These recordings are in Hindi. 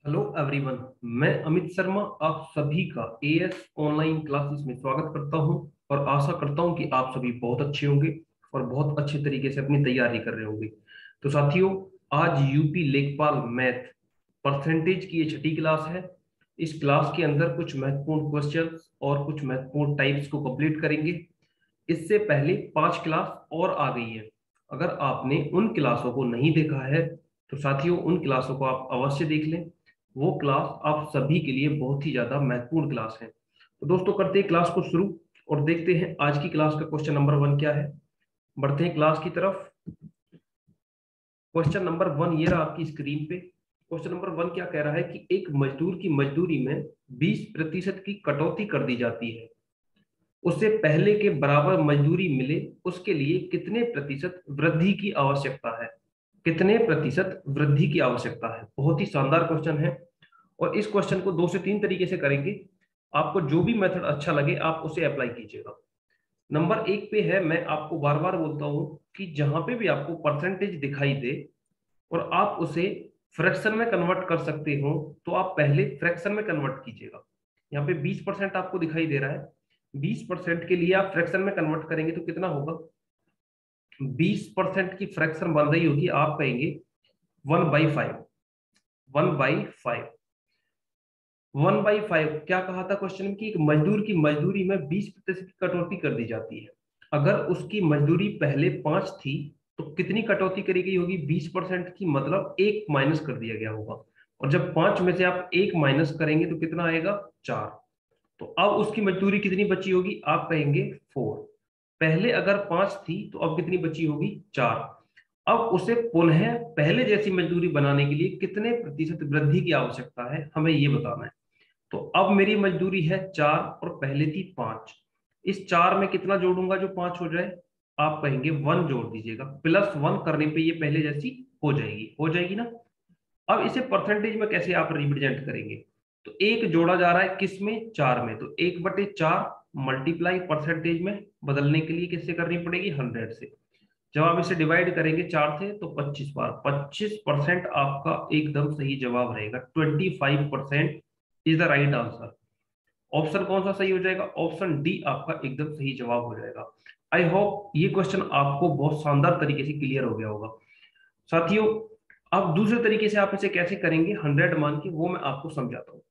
Hello everyone. मैं अमित शर्मा आप सभी का एएस ऑनलाइन क्लासेस में स्वागत करता हूं और आशा करता हूं कि आप सभी बहुत अच्छे होंगे और बहुत अच्छे तरीके से अपनी तैयारी कर रहे होंगे। तो साथियों, आज यूपी लेखपाल मैथ परसेंटेज की ये छठी क्लास है। इस क्लास के अंदर कुछ महत्वपूर्ण क्वेश्चंस और कुछ महत्वपूर्ण टाइप्स को कंप्लीट करेंगे। इससे पहले 5 क्लास और आ गई है। अगर आपने उन क्लासों को नहीं देखा है तो साथियों उन क्लासों को आप अवश्य देख लें। वो क्लास आप सभी के लिए बहुत ही ज्यादा महत्वपूर्ण क्लास है। तो दोस्तों, करते हैं क्लास को शुरू और देखते हैं आज की क्लास का क्वेश्चन नंबर 1 क्या है। बढ़ते हैं क्लास की तरफ। क्वेश्चन नंबर 1 ये रहा आपकी स्क्रीन पे। क्वेश्चन नंबर 1 क्या कह रहा है कि एक मजदूर की मजदूरी में 20% की कटौती कर दी जाती है। उससे पहले के बराबर मजदूरी मिले उसके लिए कितने प्रतिशत वृद्धि की आवश्यकता है। कितने प्रतिशत वृद्धि की आवश्यकता है। बहुत ही शानदार क्वेश्चन है और इस क्वेश्चन को 2 से 3 तरीके से करेंगे। आपको जो भी मेथड अच्छा लगे आप उसे अप्लाई कीजिएगा। नंबर 1 पे है, मैं आपको बार बार बोलता हूं कि जहां पे भी आपको परसेंटेज दिखाई दे और आप उसे फ्रैक्शन में कन्वर्ट कर सकते हो तो आप पहले फ्रैक्शन में कन्वर्ट कीजिएगा। यहाँ पे 20% आपको दिखाई दे रहा है। 20% के लिए आप फ्रैक्शन में कन्वर्ट करेंगे तो कितना होगा। 20% की फ्रैक्शन बन रही होगी, आप कहेंगे 1/5। 1/5। 1/5 क्या कहा था क्वेश्चन में कि एक मजदूर की मजदूरी में 20% की कटौती कर दी जाती है। अगर उसकी मजदूरी पहले 5 थी तो कितनी कटौती करी गई होगी 20% की, मतलब 1 माइनस कर दिया गया होगा। और जब 5 में से आप 1 माइनस करेंगे तो कितना आएगा 4। तो अब उसकी मजदूरी कितनी बची होगी, आप कहेंगे 4। पहले अगर 5 थी तो अब कितनी बची होगी 4। अब उसे पुनः पहले जैसी मजदूरी बनाने के लिए कितने प्रतिशत वृद्धि की आवश्यकता है, हमें ये बताना है। तो अब मेरी मजदूरी है 4 और पहले थी 5। इस 4 में कितना जोड़ूंगा जो 5 हो जाए, आप कहेंगे 1 जोड़ दीजिएगा। +1 करने पे ये पहले जैसी हो जाएगी ना। अब इसे परसेंटेज में कैसे आप रिप्रेजेंट करेंगे। तो एक जोड़ा जा रहा है किस में, 4 में, तो 1/4 मल्टीप्लाई परसेंटेज में बदलने के लिए किससे करनी पड़ेगी, 100 से। जब आप इसे डिवाइड करेंगे 4 से तो 25 बार, 25% आपका एकदम सही जवाब रहेगा। 25% is the right answer. Option कौन सा सही हो जाएगा, ऑप्शन डी आपका एकदम सही जवाब हो जाएगा। आई होप ये क्वेश्चन आपको बहुत शानदार तरीके से क्लियर हो गया होगा। साथियों, अब दूसरे तरीके से आप इसे कैसे करेंगे 100 मान के, वो मैं आपको समझाता हूँ।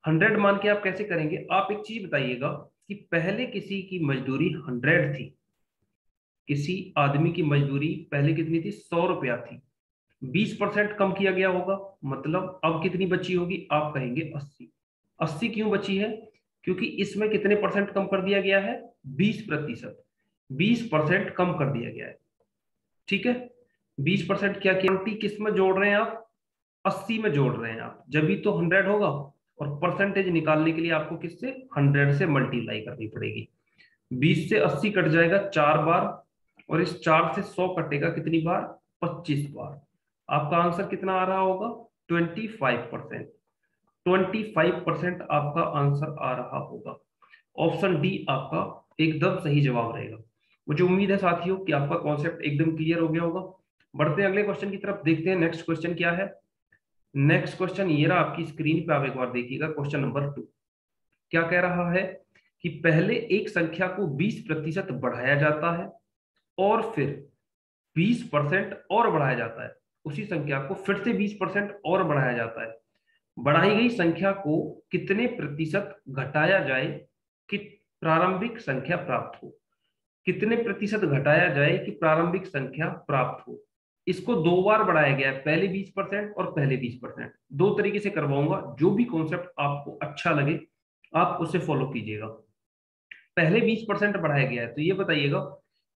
100 मान के आप कैसे करेंगे, आप एक चीज बताइएगा कि पहले किसी की मजदूरी 100 थी। किसी आदमी की मजदूरी पहले कितनी थी, 100 रुपया थी। 20% कम किया गया होगा, मतलब अब कितनी बची होगी, आप कहेंगे 80। 80 क्यों बची है, क्योंकि इसमें कितने परसेंट कम कर दिया गया है, 20%। 20% कम कर दिया गया है, ठीक है। 20% क्या क्वांटिटी किस में जोड़ रहे हैं आप, 80 में जोड़ रहे हैं आप, जब भी तो 100 होगा। और परसेंटेज निकालने के लिए आपको किससे, 100 से मल्टीप्लाई करनी पड़ेगी। 20 से 80 कट जाएगा 4 बार और इस 4 से 100 कटेगा कितनी बार, 25 बार। आपका आंसर कितना आ रहा होगा, 25%। 25% आपका आंसर आ रहा होगा। ऑप्शन डी आपका एकदम सही जवाब रहेगा। मुझे उम्मीद है साथियों कि आपका कॉन्सेप्ट एकदम क्लियर हो गया होगा। बढ़ते हैं अगले क्वेश्चन की तरफ, देखते हैं नेक्स्ट क्वेश्चन क्या है। नेक्स्ट क्वेश्चन ये रहा आपकी स्क्रीन पे, आप एक बार देखिएगा। क्वेश्चन नंबर 2 क्या कह रहा है कि पहले एक संख्या को 20% बढ़ाया जाता है और फिर 20% और बढ़ाया जाता है। उसी संख्या को फिर से 20% और बढ़ाया जाता है। बढ़ाई गई संख्या को कितने प्रतिशत घटाया जाए कि प्रारंभिक संख्या प्राप्त हो। कितने प्रतिशत घटाया जाए कि प्रारंभिक संख्या प्राप्त हो। इसको 2 बार बढ़ाया गया है, पहले 20% और पहले 20%। दो तरीके से करवाऊंगा, जो भी कॉन्सेप्ट आपको अच्छा लगे आप उसे फॉलो कीजिएगा। पहले 20% बढ़ाया गया है तो ये बताइएगा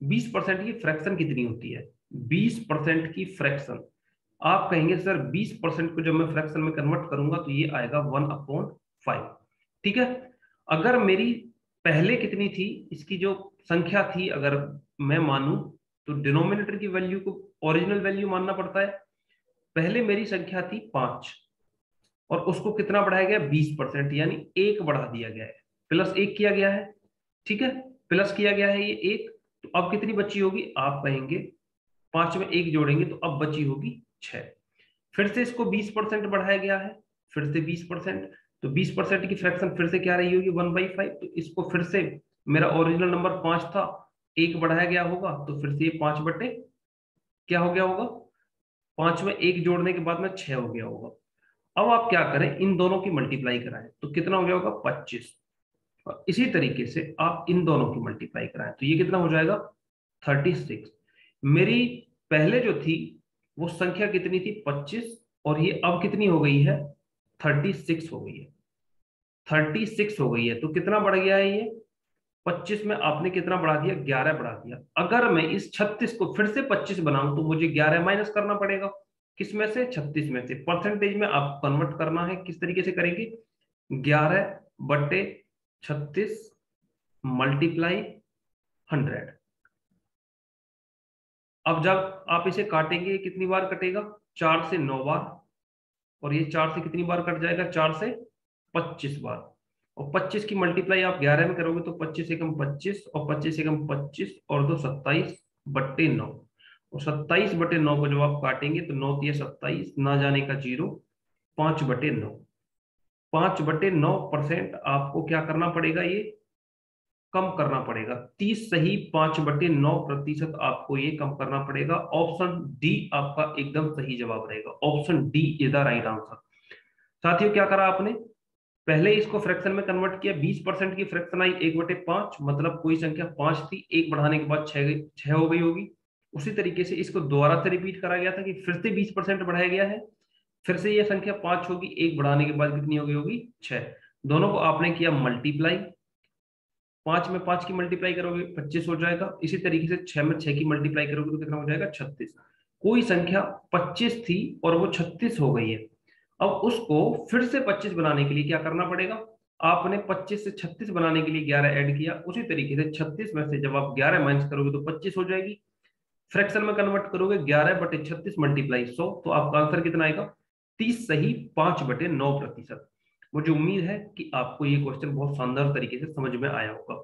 20% की फ्रैक्शन कितनी होती है। 20% की फ्रैक्शन, आप कहेंगे सर 20% को जब मैं फ्रैक्शन में कन्वर्ट करूंगा तो ये आएगा 1/5। ठीक है। अगर मेरी पहले कितनी थी, इसकी जो संख्या थी अगर मैं मानूं तो डिनोमिनेटर की वैल्यू को ओरिजिनल वैल्यू मानना पड़ता है। पहले मेरी संख्या थी 5 और उसको कितना बढ़ाया गया, 20%, यानी 1 बढ़ा दिया गया है, +1 किया गया है। ठीक है, प्लस किया गया है ये 1। तो अब कितनी बची होगी, आप कहेंगे 5 में 1 जोड़ेंगे तो अब बची होगी 6। फिर से इसको 20% बढ़ाया गया है, फिर से 20%, तो 20% की फ्रैक्शन फिर से क्या रही होगी 1/5। तो इसको फिर से, मेरा ओरिजिनल नंबर 5 था, एक बढ़ाया गया होगा, तो फिर से ये 5 बटे क्या हो गया होगा, 5 में एक जोड़ने के बाद में 6 हो गया होगा। अब आप क्या करें, इन दोनों की मल्टीप्लाई कराएं, तो कितना हो गया होगा 25। और इसी तरीके से आप इन दोनों की मल्टीप्लाई कराएं, तो ये कितना हो जाएगा 36। मेरी पहले जो थी वो संख्या कितनी थी 25, और ये अब कितनी हो गई है 36 हो गई है, 36 हो गई है। तो कितना बढ़ गया है ये 25 में आपने कितना बढ़ा दिया 11 बढ़ा दिया। अगर मैं इस 36 को फिर से 25 बनाऊं तो मुझे 11 माइनस करना पड़ेगा, किस में से 36 में से। परसेंटेज में आप कन्वर्ट करना है, किस तरीके से करेंगे 11/36 मल्टीप्लाई 100। अब जब आप इसे काटेंगे कितनी बार कटेगा 4 से 9 बार, और ये 4 से कितनी बार कट जाएगा 4 से 25 बार। और 25 की मल्टीप्लाई आप 11 में करोगे तो 25 एकम 25 और 25 एकम 25 और 2 27/9। और 27/9 को जब आप काटेंगे तो 9 तिया 27, ना जाने का 0, 5/9। 5/9% आपको क्या करना पड़ेगा, ये कम करना पड़ेगा। 30 सही 5/9% आपको ये कम करना पड़ेगा। ऑप्शन डी आपका एकदम सही जवाब रहेगा, option D is the right answer. साथियों क्या करा आपने, पहले इसको फ्रैक्शन में कन्वर्ट किया, 20% की फ्रैक्शन आई 1/5, मतलब कोई संख्या 5 थी, एक बढ़ाने के बाद 6 हो गई होगी। उसी तरीके से इसको दोबारा से रिपीट करा गया था कि फिर से 20% बढ़ाया गया है, फिर से यह संख्या 5 होगी, एक बढ़ाने के बाद कितनी हो गई होगी 6। दोनों को आपने किया मल्टीप्लाई, 5 में 5 की मल्टीप्लाई करोगे 25 हो जाएगा। इसी तरीके से 6 में 6 की मल्टीप्लाई करोगे तो कितना हो जाएगा 36। कोई संख्या 25 थी और वो 36 हो गई है। अब उसको फिर से 25 बनाने के लिए क्या करना पड़ेगा, आपने 25 से 36 बनाने के लिए 11 ऐड किया। उसी तरीके से 36 में से जब आप 11 माइनस करोगे तो 25 हो जाएगी। फ्रैक्शन में कन्वर्ट करोगे 11/36 मल्टीप्लाई 100, तो आपका आंसर कितना आएगा 30 सही 5/9%। मुझे उम्मीद है कि आपको ये क्वेश्चन बहुत शानदार तरीके से समझ में आया होगा।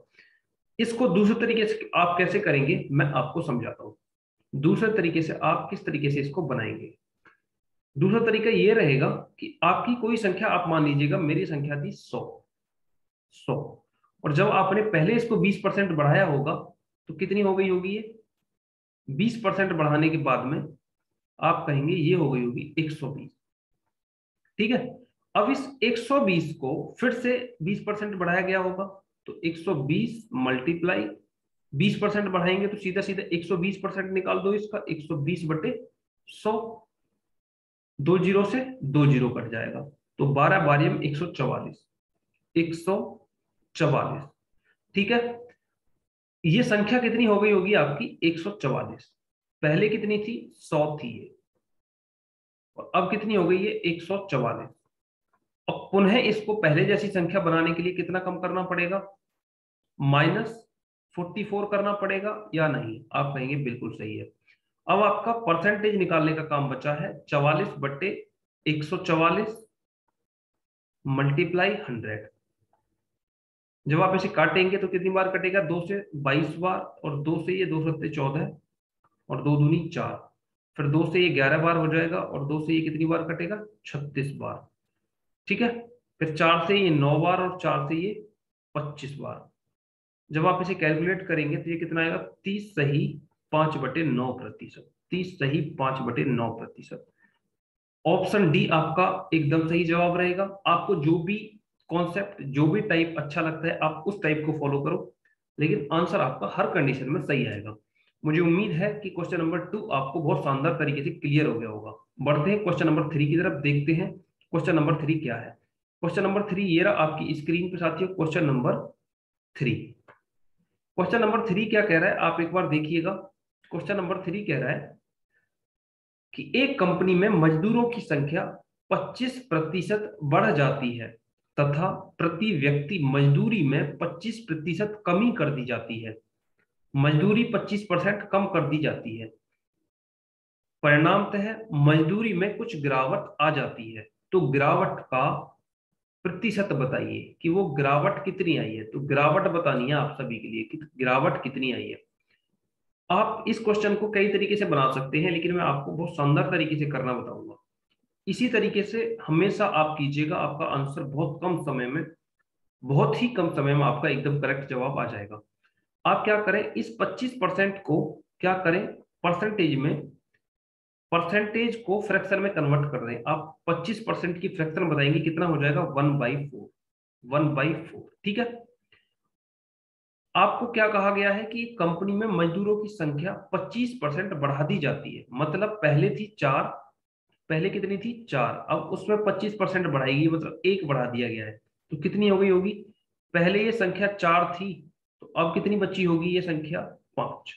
इसको दूसरे तरीके से आप कैसे करेंगे मैं आपको समझाता हूं। दूसरे तरीके से आप किस तरीके से इसको बनाएंगे, दूसरा तरीका ये रहेगा कि आपकी कोई संख्या, आप मान लीजिएगा मेरी संख्या थी 100, और जब आपने पहले इसको 20% बढ़ाया होगा तो कितनी हो गई होगी ये 20% बढ़ाने के बाद में आप कहेंगे ये हो गई होगी 120। ठीक है, अब इस 120 को फिर से 20% बढ़ाया गया होगा, तो 120 मल्टीप्लाई 20% बढ़ाएंगे तो सीधा सीधा 120% निकाल दो इसका, 120/100, 2 जीरो से 2 जीरो कट जाएगा, तो 12 बारी में 144, 144। ठीक है, ये संख्या कितनी हो गई होगी आपकी 144। पहले कितनी थी 100 थी ये, और अब कितनी हो गई है 144। अब पुनः इसको पहले जैसी संख्या बनाने के लिए कितना कम करना पड़ेगा, -44 करना पड़ेगा या नहीं, आप कहेंगे बिल्कुल सही है। अब आपका परसेंटेज निकालने का काम बचा है, 44/144 मल्टीप्लाई 100। जब आप इसे काटेंगे तो कितनी बार कटेगा, 2 से 22 बार, और 2 से ये 2 सत्ते 14, और 2 दूनी 4, फिर 2 से ये 11 बार हो जाएगा, और 2 से ये कितनी बार कटेगा 36 बार। ठीक है, फिर 4 से ये 9 बार, और 4 से ये 25 बार। जब आप इसे कैलकुलेट करेंगे तो ये कितना आएगा 30 सही 5/9%, 30 सही 5/9%। ऑप्शन डी आपका एकदम सही जवाब रहेगा। आपको जो भी कॉन्सेप्ट, जो भी टाइप अच्छा लगता है आप उस टाइप को फॉलो करो, लेकिन आंसर आपका हर कंडीशन में सही आएगा। मुझे उम्मीद है कि क्वेश्चन नंबर 2 आपको बहुत शानदार तरीके से क्लियर हो गया होगा। बढ़ते हैं क्वेश्चन नंबर 3 की तरफ, देखते हैं क्वेश्चन नंबर 3 क्या है। क्वेश्चन नंबर 3 ये रहा आपकी स्क्रीन पे साथियों, क्वेश्चन नंबर 3। क्वेश्चन नंबर 3 क्या कह रहा है आप एक बार देखिएगा। क्वेश्चन नंबर 3 कह रहा है कि एक कंपनी में मजदूरों की संख्या 25% बढ़ जाती है तथा प्रति व्यक्ति मजदूरी में 25% कमी कर दी जाती है। मजदूरी 25% कम कर दी जाती है, परिणामतः मजदूरी में कुछ गिरावट आ जाती है। तो गिरावट का प्रतिशत बताइए कि वो गिरावट कितनी आई है। तो गिरावट बतानी है आप सभी के लिए कि गिरावट कितनी आई है। आप इस क्वेश्चन को कई तरीके से बना सकते हैं, लेकिन मैं आपको बहुत शानदार तरीके से करना बताऊंगा। इसी तरीके से हमेशा आप कीजिएगा, आपका आंसर बहुत कम समय में, बहुत ही कम समय में आपका एकदम करेक्ट जवाब आ जाएगा। आप क्या करें, इस 25% को क्या करें, परसेंटेज में, परसेंटेज को फ्रैक्शन में कन्वर्ट कर दें। आप 25% की फ्रैक्शन बताएंगे, कितना हो जाएगा 1/4, 1/4। ठीक है। आपको क्या कहा गया है कि कंपनी में मजदूरों की संख्या 25% बढ़ा दी जाती है, मतलब पहले थी 4, पहले कितनी थी 4, अब उसमें 25% बढ़ाएगी, मतलब 1 बढ़ा दिया गया है। तो कितनी हो गई होगी, पहले ये संख्या 4 थी, तो अब कितनी बची होगी ये संख्या 5।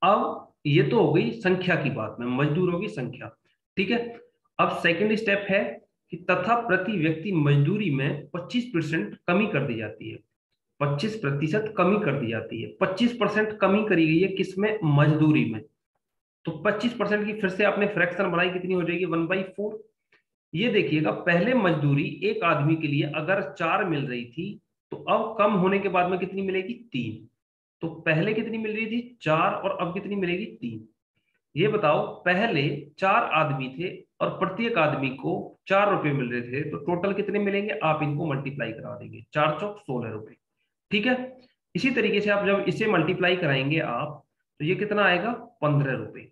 अब ये तो हो गई संख्या की बात में, मजदूरों की संख्या। ठीक है। अब सेकंड स्टेप है कि तथा प्रति व्यक्ति मजदूरी में 25% कमी कर दी जाती है, 25% कमी कर दी जाती है। 25% कमी करी गई है किसमें, मजदूरी में। तो 25% की फिर से आपने फ्रैक्शन बनाई, कितनी हो जाएगी 1/4। ये देखिएगा, पहले मजदूरी एक आदमी के लिए अगर 4 मिल रही थी, तो अब कम होने के बाद में कितनी मिलेगी 3। तो पहले कितनी मिल रही थी 4 और अब कितनी मिलेगी 3। ये बताओ, पहले 4 आदमी थे और प्रत्येक आदमी को 4 रुपए मिल रहे थे, तो टोटल कितने मिलेंगे, आप इनको मल्टीप्लाई करा देंगे, 4 चौक 16 रुपए। ठीक है। इसी तरीके से आप जब इसे मल्टीप्लाई कराएंगे आप, तो ये कितना आएगा 15 रुपए।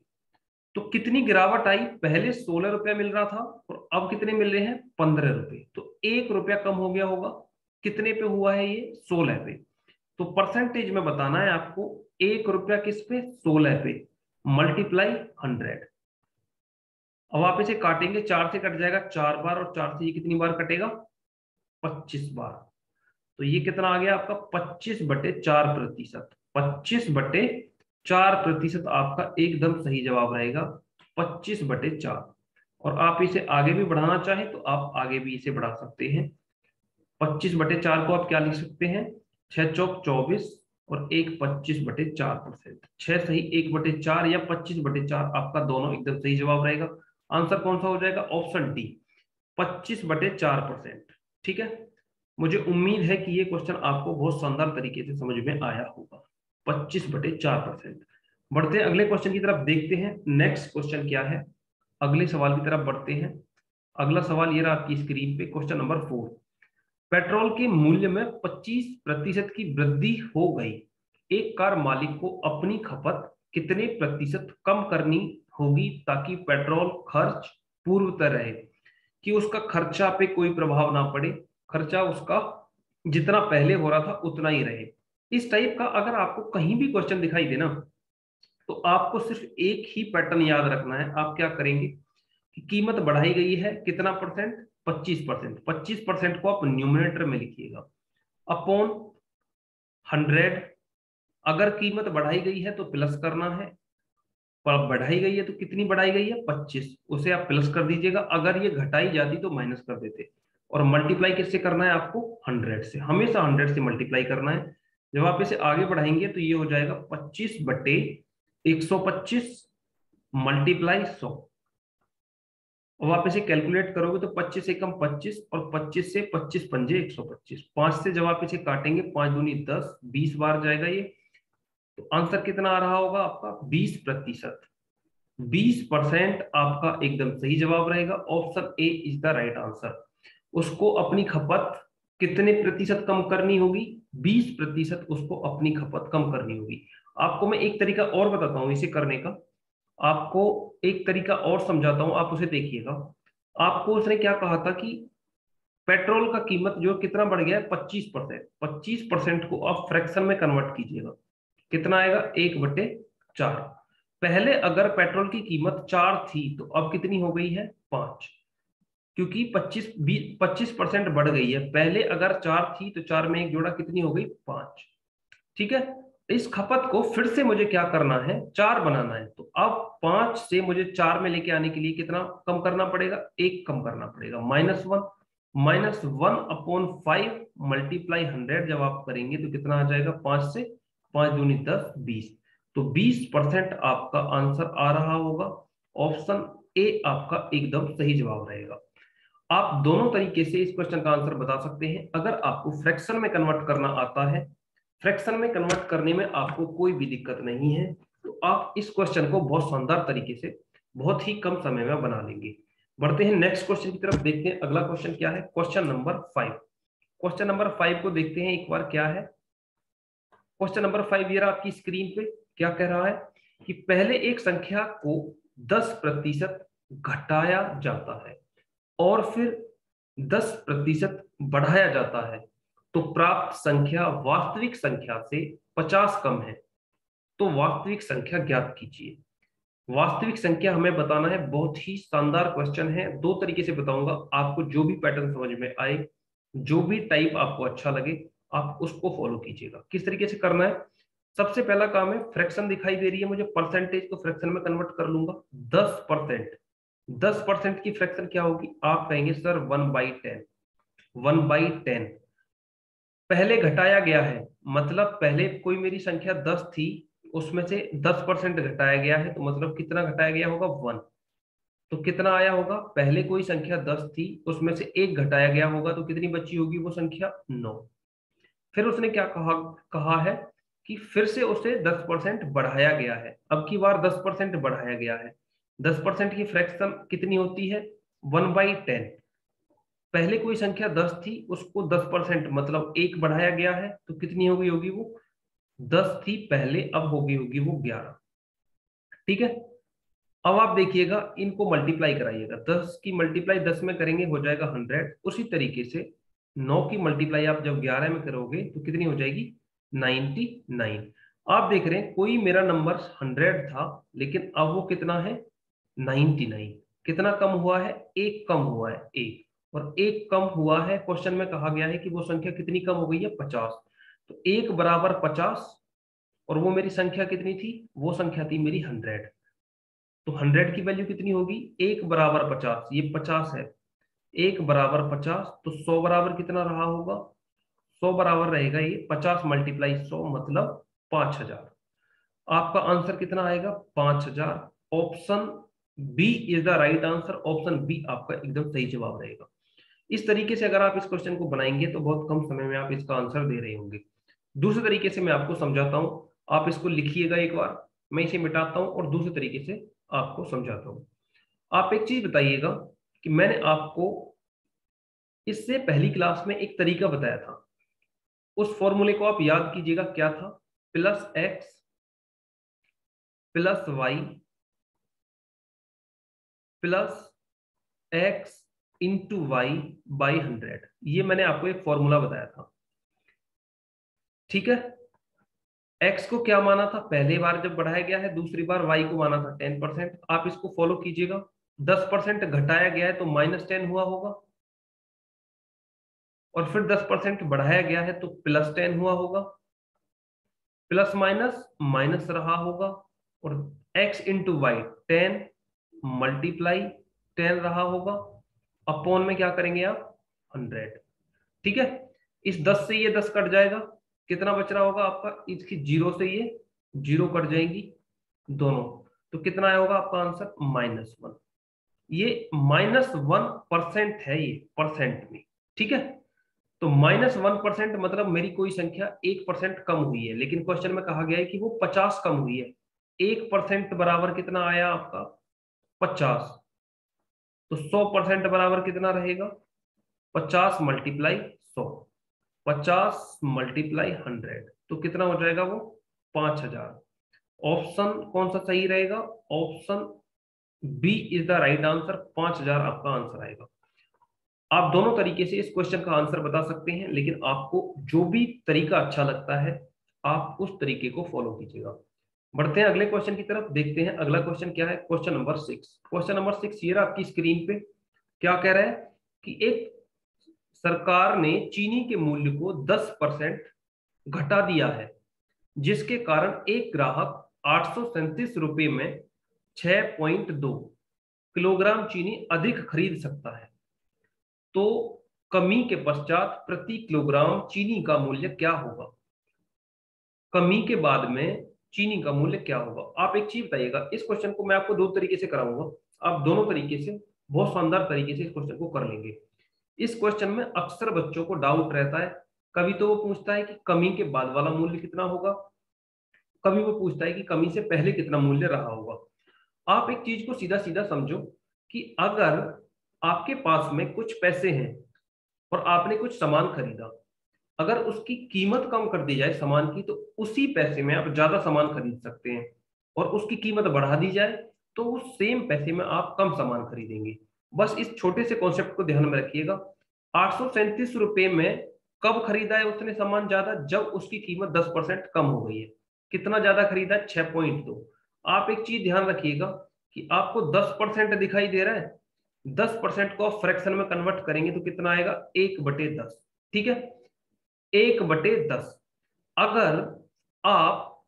तो कितनी गिरावट आई, पहले 16 रुपया मिल रहा था और अब कितने मिल रहे हैं 15 रुपए, तो 1 रुपया कम हो गया होगा। कितने पे हुआ है ये, 16 पे। तो परसेंटेज में बताना है आपको, 1 रुपया किस पे, 16 पे, मल्टीप्लाई 100। अब आप इसे काटेंगे, 4 से कट जाएगा 4 बार, और 4 से ये कितनी बार कटेगा, 25 बार। तो ये कितना आ गया आपका 25/4%। 25/4% आपका एकदम सही जवाब रहेगा, 25/4। और आप इसे आगे भी बढ़ाना चाहें तो आप आगे भी इसे बढ़ा सकते हैं। 25/4 को आप क्या लिख सकते हैं, 6 चौक 24 और 1 25/4%। 6 सही, 1/4 या 25/4, आपका दोनों एकदम सही जवाब रहेगा। आंसर कौन सा हो जाएगा, ऑप्शन डी, 25/4%। ठीक है। मुझे उम्मीद है कि ये क्वेश्चन आपको बहुत शानदार तरीके से समझ में आया होगा। 25/4%। बढ़ते हैं अगले क्वेश्चन की तरफ, देखते हैं नेक्स्ट क्वेश्चन क्या है। अगले सवाल की तरफ बढ़ते हैं। अगला सवाल ये रहा आपकी स्क्रीन पे, क्वेश्चन नंबर 4। पेट्रोल के मूल्य में 25% की वृद्धि हो गई, एक कार मालिक को अपनी खपत कितने प्रतिशत कम करनी होगी ताकि पेट्रोल खर्च पूर्वतः रहे, कि उसका खर्चा पे कोई प्रभाव ना पड़े, खर्चा उसका जितना पहले हो रहा था उतना ही रहे। इस टाइप का अगर आपको कहीं भी क्वेश्चन दिखाई दे ना, तो आपको सिर्फ एक ही पैटर्न याद रखना है। आप क्या करेंगे कि कीमत बढ़ाई गई है कितना परसेंट, 25%। 25% को आप न्यूमरेटर में लिखिएगा, अपॉन 100। अगर कीमत बढ़ाई गई है तो प्लस करना है, पर बढ़ाई गई है तो कितनी बढ़ाई गई है 25, उसे आप प्लस कर दीजिएगा। अगर ये घटाई जाती तो माइनस कर देते। और मल्टीप्लाई किससे करना है आपको, 100 से, हमेशा 100 से मल्टीप्लाई करना है। जब आप इसे आगे बढ़ाएंगे तो ये हो जाएगा 25/125 मल्टीप्लाई 100। अब आप इसे कैलकुलेट करोगे तो 25 एकम 25 और 25 से 25 पंजे 125, 5 से जब आप इसे काटेंगे 5 दूनी 10, 20 बार जाएगा ये। तो आंसर कितना आ रहा होगा आपका 20%। 20% आपका एकदम सही जवाब रहेगा, option A is the right answer. उसको अपनी खपत कितने प्रतिशत कम करनी होगी, 20% उसको अपनी खपत कम करनी होगी। आपको मैं एक तरीका और बताता हूं इसे करने का, आपको एक तरीका और समझाता हूं, आप उसे देखिएगा। आपको उसने क्या कहा था कि पेट्रोल का कीमत जो कितना बढ़ गया है 25%। 25% को आप फ्रैक्शन में कन्वर्ट कीजिएगा, कितना आएगा 1/4। पहले अगर पेट्रोल की कीमत 4 थी तो अब कितनी हो गई है 5, क्योंकि 25% बढ़ गई है। पहले अगर 4 थी तो 4 में एक जोड़ा कितनी हो गई 5। ठीक है। इस खपत को फिर से मुझे क्या करना है, 4 बनाना है। तो अब 5 से मुझे 4 में लेके आने के लिए कितना कम करना पड़ेगा, 1 कम करना पड़ेगा, -1। -1/5 मल्टीप्लाई 100 जब आप करेंगे तो कितना आ जाएगा, 5 से 5 दूनी 10, 20। तो 20% आपका आंसर आ रहा होगा, ऑप्शन ए आपका एकदम सही जवाब रहेगा। आप दोनों तरीके से इस क्वेश्चन का आंसर बता सकते हैं। अगर आपको फ्रैक्शन में कन्वर्ट करना आता है, फ्रैक्शन में कन्वर्ट करने में आपको कोई भी दिक्कत नहीं है, तो आप इस क्वेश्चन को बहुत शानदार तरीके से बहुत ही कम समय में बना लेंगे। बढ़ते हैं नेक्स्ट क्वेश्चन की तरफ, देखते हैं अगला क्वेश्चन क्या है। क्वेश्चन नंबर 5, क्वेश्चन नंबर 5 को देखते हैं एक बार क्या है। क्वेश्चन नंबर 5 ये रहा आपकी स्क्रीन पे। क्या कह रहा है कि पहले एक संख्या को 10% घटाया जाता है और फिर 10% बढ़ाया जाता है तो प्राप्त संख्या वास्तविक संख्या से 50 कम है, तो वास्तविक संख्या ज्ञात कीजिए। वास्तविक संख्या हमें बताना है। बहुत ही शानदार क्वेश्चन है, दो तरीके से बताऊंगा आपको, जो भी पैटर्न समझ में आए, जो भी टाइप आपको अच्छा लगे आप उसको फॉलो कीजिएगा। किस तरीके से करना है, सबसे पहला काम है, फ्रैक्शन दिखाई दे रही है मुझे, परसेंटेज को फ्रैक्शन में कन्वर्ट कर लूंगा। 10%, 10% की फ्रैक्शन क्या होगी, आप कहेंगे सर 1/10, 1/10। पहले घटाया गया है, मतलब पहले कोई मेरी संख्या 10 थी, उसमें से 10% घटाया गया है, तो मतलब कितना घटाया गया होगा, 1। तो कितना आया होगा, पहले कोई संख्या 10 थी, उसमें से 1 घटाया गया होगा, तो कितनी बची होगी वो संख्या, 9। फिर उसने क्या कहा कहा है कि फिर से उसे 10% बढ़ाया गया है, अब की बार 10% बढ़ाया गया है। 10% की फ्रैक्शन कितनी होती है, 1/10। पहले कोई संख्या 10 थी, उसको 10% मतलब 1 बढ़ाया गया है, तो कितनी हो गई होगी वो, 10 थी पहले, अब हो गई होगी वो 11। ठीक है, अब आप देखिएगा, इनको मल्टीप्लाई कराइएगा। 10 की मल्टीप्लाई 10 में करेंगे हो जाएगा 100। उसी तरीके से 9 की मल्टीप्लाई आप जब 11 में करोगे तो कितनी हो जाएगी, 99। आप देख रहे हैं कोई मेरा नंबर 100 था, लेकिन अब वो कितना है, 99। कितना कम हुआ है, एक कम हुआ है, एक। और एक कम हुआ है, क्वेश्चन में कहा गया है कि वो संख्या कितनी कम हो गई है, 50। तो एक बराबर 50, और वो मेरी संख्या कितनी थी, वो संख्या थी मेरी 100। तो 100 की वैल्यू कितनी होगी, एक बराबर 50, ये 50 है, एक बराबर 50, तो 100 बराबर कितना रहा होगा, 100 बराबर रहेगा ये 50 मल्टीप्लाई 100 मतलब 5000। आपका आंसर कितना आएगा, 5000। Option B is the right answer, option B आपका एकदम सही जवाब रहेगा। इस तरीके से अगर आप इस क्वेश्चन को बनाएंगे तो बहुत कम समय में आप इसका आंसर दे रहे होंगे। दूसरे तरीके से मैं आपको समझाता हूं, आप इसको लिखिएगा एक बार, मैं इसे मिटाता हूं और दूसरे तरीके से आपको समझाता हूं। आप एक चीज बताइएगा कि मैंने आपको इससे पहली क्लास में एक तरीका बताया था, उस फॉर्मूले को आप याद कीजिएगा, क्या था, +x + y +x × y/100, ये मैंने आपको एक फॉर्मूला बताया था। ठीक है, x को क्या माना था, पहली बार जब बढ़ाया गया है, दूसरी बार y को माना था 10%। आप इसको फॉलो कीजिएगा, 10% घटाया गया है तो -10 हुआ होगा, और फिर 10% बढ़ाया गया है तो +10 हुआ होगा, प्लस माइनस माइनस रहा होगा, और x × y 10 मल्टीप्लाई 10 रहा होगा, अपॉन में क्या करेंगे आप, 100। ठीक है, इस 10 से ये 10 कट जाएगा, कितना बच रहा होगा आपका, इसकी 0 से ये 0 कट जाएंगी दोनों, तो कितना आया होगा आपका आंसर, -1। ये -1% है, ये परसेंट में। ठीक है, तो -1% मतलब मेरी कोई संख्या 1% कम हुई है, लेकिन क्वेश्चन में कहा गया है कि वो 50 कम हुई है। 1% बराबर कितना आया आपका, 50। तो 100% बराबर कितना रहेगा, 50 मल्टीप्लाई 100, 50 मल्टीप्लाई 100, तो कितना हो जाएगा वो, 5000। ऑप्शन कौन सा सही रहेगा, option B is the right answer, 5000 आपका आंसर आएगा। आप दोनों तरीके से इस क्वेश्चन का आंसर बता सकते हैं, लेकिन आपको जो भी तरीका अच्छा लगता है आप उस तरीके को फॉलो कीजिएगा। बढ़ते हैं अगले क्वेश्चन की तरफ, देखते हैं अगला क्वेश्चन क्या है। क्वेश्चन नंबर 6, क्वेश्चन नंबर 6 ये रहा आपकी स्क्रीन पे। क्या कह रहा है कि एक सरकार ने चीनी के मूल्य को 10% घटा दिया है, जिसके कारण एक ग्राहक 837 रुपये में 6.2 किलोग्राम चीनी अधिक खरीद सकता है, तो कमी के पश्चात प्रति किलोग्राम चीनी का मूल्य क्या होगा। कमी के बाद में चीनी का मूल्य क्या होगा। आप एक चीज बताइएगा, इस क्वेश्चन को मैं आपको दो तरीके से कराऊंगा, आप दोनों तरीके से बहुत शानदार तरीके से इस क्वेश्चन को कर लेंगे। इस क्वेश्चन में अक्सर बच्चों को डाउट रहता है, कभी तो वो पूछता है कि कमी के बाद वाला मूल्य कितना होगा, कभी वो पूछता है कि कमी से पहले कितना मूल्य रहा होगा। आप एक चीज को सीधा सीधा समझो कि अगर आपके पास में कुछ पैसे हैं और आपने कुछ सामान खरीदा, अगर उसकी कीमत कम कर दी जाए सामान की, तो उसी पैसे में आप ज्यादा सामान खरीद सकते हैं, और उसकी कीमत बढ़ा दी जाए तो उस सेम पैसे में आप कम सामान खरीदेंगे। बस इस छोटे से कॉन्सेप्ट को ध्यान में रखिएगा। 837 रुपए में कब खरीदा है उसने सामान ज्यादा? जब उसकी कीमत 10% कम हो गई है। कितना ज्यादा खरीदा है? 6.2। आप एक चीज ध्यान रखिएगा कि आपको 10% दिखाई दे रहा है, 10% को फ्रैक्शन में कन्वर्ट करेंगे तो कितना आएगा? 1/10। ठीक है, 1/10। अगर आप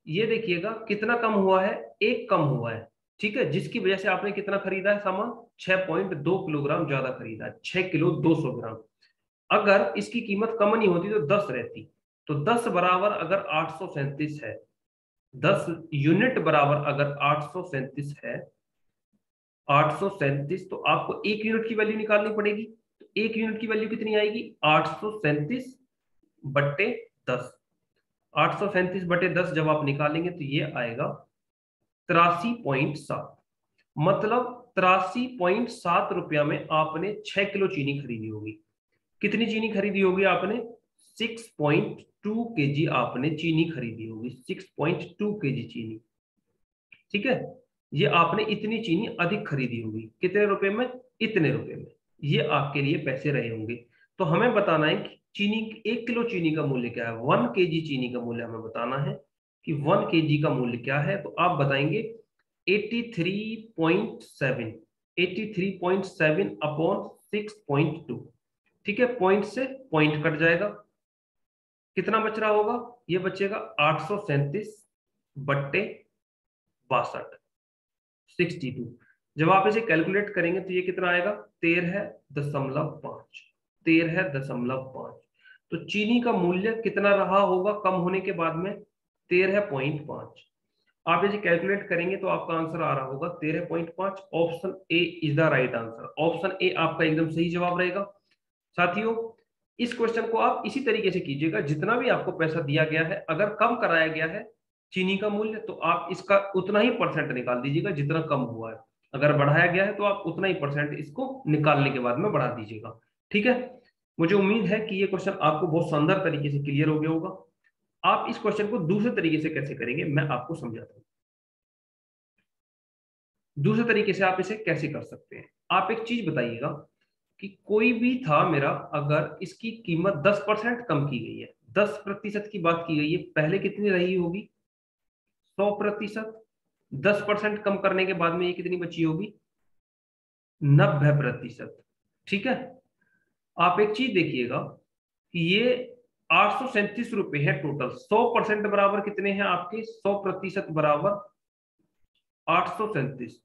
ये देखिएगा कितना कम हुआ है, एक कम हुआ है, ठीक है, जिसकी वजह से आपने कितना खरीदा है सामान? 6.2 किलोग्राम ज्यादा खरीदा है, 6 किलो 200 ग्राम। अगर इसकी कीमत कम नहीं होती तो 10 रहती, तो 10 बराबर अगर 837 है, 10 यूनिट बराबर अगर 837 है, 837, तो आपको एक यूनिट की वैल्यू निकालनी पड़ेगी। तो एक यूनिट की वैल्यू कितनी आएगी? 837/10। 837/10 जब आप निकालेंगे तो ये आएगा 83.7। मतलब 83.7 रुपया में आपने 6 किलो चीनी खरीदी होगी। कितनी चीनी खरीदी होगी आपने? 6.2 kg आपने चीनी खरीदी होगी, 6.2 kg चीनी। ठीक है, ये आपने इतनी चीनी अधिक खरीदी होगी। कितने रुपए में? इतने रुपए में। ये आपके लिए पैसे रहे होंगे। तो हमें बताना है कि चीनी, 1 किलो चीनी का मूल्य क्या है, 1 kg चीनी का मूल्य हमें बताना है कि 1 kg का मूल्य क्या है। तो आप बताएंगे 83.7, 83.7 अपॉन 6.2। ठीक है, पॉइंट से पॉइंट कट जाएगा, कितना बच रहा होगा? ये बचेगा 837/62, 62। जब आप इसे कैलकुलेट करेंगे तो ये कितना आएगा? 13.5, 13.5। तो चीनी का मूल्य कितना रहा होगा कम होने के बाद में? 13.5। आप इसे कैलकुलेट करेंगे तो आपका आंसर आ रहा होगा 13.5। Option A is the right answer. Option A आपका एकदम सही जवाब रहेगा। साथियों, इस क्वेश्चन को आप इसी तरीके से कीजिएगा, जितना भी आपको पैसा दिया गया है, अगर कम कराया गया है चीनी का मूल्य तो आप इसका उतना ही परसेंट निकाल दीजिएगा जितना कम हुआ है। अगर बढ़ाया गया है तो आप उतना ही परसेंट इसको निकालने के बाद में बढ़ा दीजिएगा। ठीक है, मुझे उम्मीद है कि ये क्वेश्चन आपको बहुत शानदार तरीके से क्लियर हो गया होगा। आप इस क्वेश्चन को दूसरे तरीके से कैसे करेंगे मैं आपको समझाता हूँ। दूसरे तरीके से आप इसे कैसे कर सकते हैं, आप एक चीज बताइएगा कि कोई भी था मेरा, अगर इसकी कीमत 10% कम की गई है, 10% की बात की गई है, पहले कितनी रही होगी? 100%। 10% कम करने के बाद में ये कितनी बची होगी? 90%। ठीक है, आप एक चीज देखिएगा कि ये 837 रुपए है टोटल। 100% बराबर कितने हैं आपके? 100% बराबर 837,